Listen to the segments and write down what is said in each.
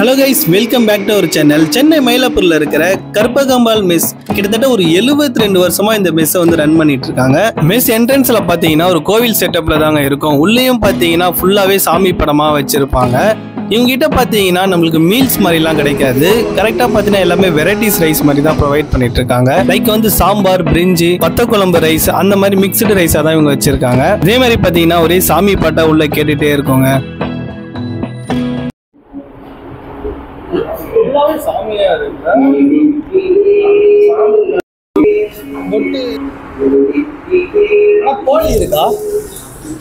Hello guys, welcome back to our channel. Chennai மயிலாப்பூர்ல இருக்கிற Karpagambal mess கிட்டத்தட்ட ஒரு 72 வருஷமா இந்த மெஸ்ஸை வந்து ரன் பண்ணிட்டு இருக்காங்க. மெஸ் என்ட்ரன்ஸ்ல பாத்தீங்கன்னா ஒரு கோவில் செட்டப்ல தாங்க இருக்கும். உள்ளேயும் பாத்தீங்கன்னா ஃபுல்லாவே சாமி படமா வச்சிருப்பாங்க. இவங்க கிட்ட பாத்தீங்கன்னா நம்மளுக்கு மீல்ஸ் மாதிரிலாம் கிடைக்காது. கரெக்டா பாத்தீங்கன்னா எல்லாமே வெரைட்டிஸ் ரைஸ் மாதிரி தான் ப்ரொவைட் பண்ணிட்டு இருக்காங்க. லைக் வந்து சாம்பார், பிரிஞ்சி, பத்த குழம்பு ரைஸ், அந்த மாதிரி மிக்சடு ரைஸா தான் இவங்க வச்சிருக்காங்க. அதே மாதிரி பாத்தீங்கன்னா ஒரே சாமி பாட்டா உள்ள கேட்டுட்டே இருக்கோங்க. சாமியா இருக்கு. போலி இருக்கா?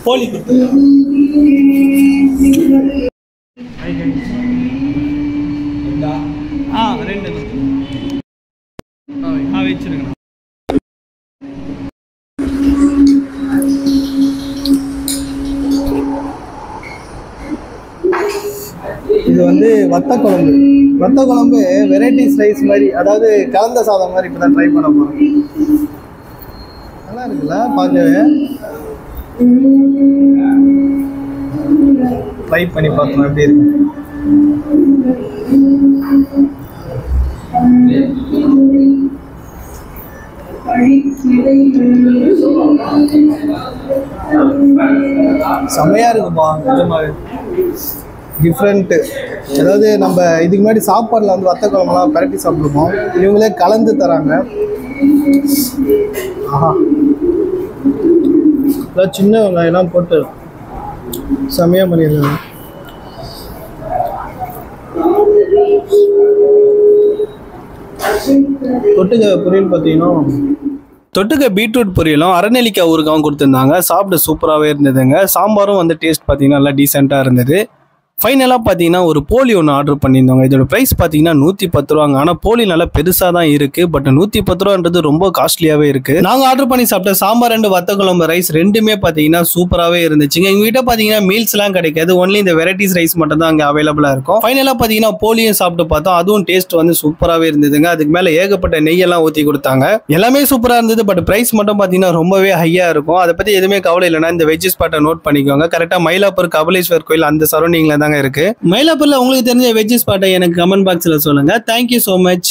போலி ரெண்டு வச்சிருக்கேன். இது வந்து வத்த குழம்பு வெரைட்டிஸ் ரைஸ் மாதிரி, அதாவது கலந்த சாதம் மாதிரி இப்போ தான் ட்ரை பண்ண போகிறோம். நல்லா இருக்குல்ல பார்க்கவே. ட்ரை பண்ணி பார்த்தோம் எப்படி இருக்கு. செம்மையா இருக்குப்பா. நிஜமாவே டிஃப்ரெண்ட்டு. அதாவது நம்ம இதுக்கு முன்னாடி சாப்பாடில் வந்து வத்த குழம்புலாம் பரட்டி சாப்பிட்ருப்போம். இவங்களே கலந்து தராங்க. ஆஹா, எல்லாம் சின்ன வெங்காயம்லாம் போட்டு செம்மையாக பண்ணியிருக்காங்க. தொட்டுக்க பொரியல் பார்த்தீங்கன்னா தொட்டுக்க பீட்ரூட் பொரியலும் அரைநெல்லிக்காய் ஊறுகாவும் கொடுத்துருந்தாங்க. சாப்பிட சூப்பராகவே இருந்ததுங்க. சாம்பாரும் வந்து டேஸ்ட் பார்த்தீங்கன்னா நல்லா டீசெண்டாக இருந்தது. ஃபைனலாக பார்த்தீங்கன்னா ஒரு போலி ஒன்று ஆர்டர் பண்ணியிருந்தோங்க. இதோட ப்ரைஸ் பார்த்தீங்கன்னா 110 ரூபாங்க. ஆனால் போலி நல்லா பெருசாக தான் இருக்குது. பட் 110 ரூபான்றது ரொம்ப காஸ்ட்லியாகவே இருக்குது. நாங்கள் ஆர்டர் பண்ணி சாப்பிட்ட சாம்பார் அண்டு வத்த குழம்பு ரைஸ் ரெண்டுமே பார்த்தீங்கன்னா சூப்பராகவே இருந்துச்சுங்க. எங்ககிட்ட பார்த்தீங்கன்னா மீல்ஸ்லாம் கிடைக்காது. ஒன்லி இந்த வெரைட்டிஸ் ரைஸ் மட்டும் தான் அங்கே அவைலபிளாக இருக்கும். ஃபைனலாக பார்த்தீங்கன்னா போலியும் சாப்பிட்டு பார்த்தோம். அதுவும் டேஸ்ட் வந்து சூப்பராகவே இருந்ததுங்க. அதுக்கு மேலே ஏகப்பட்ட நெய்யெல்லாம் ஊற்றி கொடுத்தாங்க. எல்லாமே சூப்பராக இருந்தது. பட் ப்ரைஸ் மட்டும் பார்த்தீங்கன்னா ரொம்பவே ஹையாக இருக்கும். அதை பற்றி எதுவுமே கவலை இல்லைன்னா இந்த வெஜ் ஸ்பாட்டை நோட் பண்ணிக்கோங்க. கரெக்டாக மயிலாப்பூர் கபாலீஸ்வர் கோயில் அந்த சரௌண்டிங்கில் தாங்க இருக்கு. மயிலாப்பூர்ல உங்களுக்கு தெரிஞ்ச வெஜ் ஸ்பாட்டை எனக்கு கமெண்ட் பாக்ஸ்ல சொல்லுங்க. Thank you so much.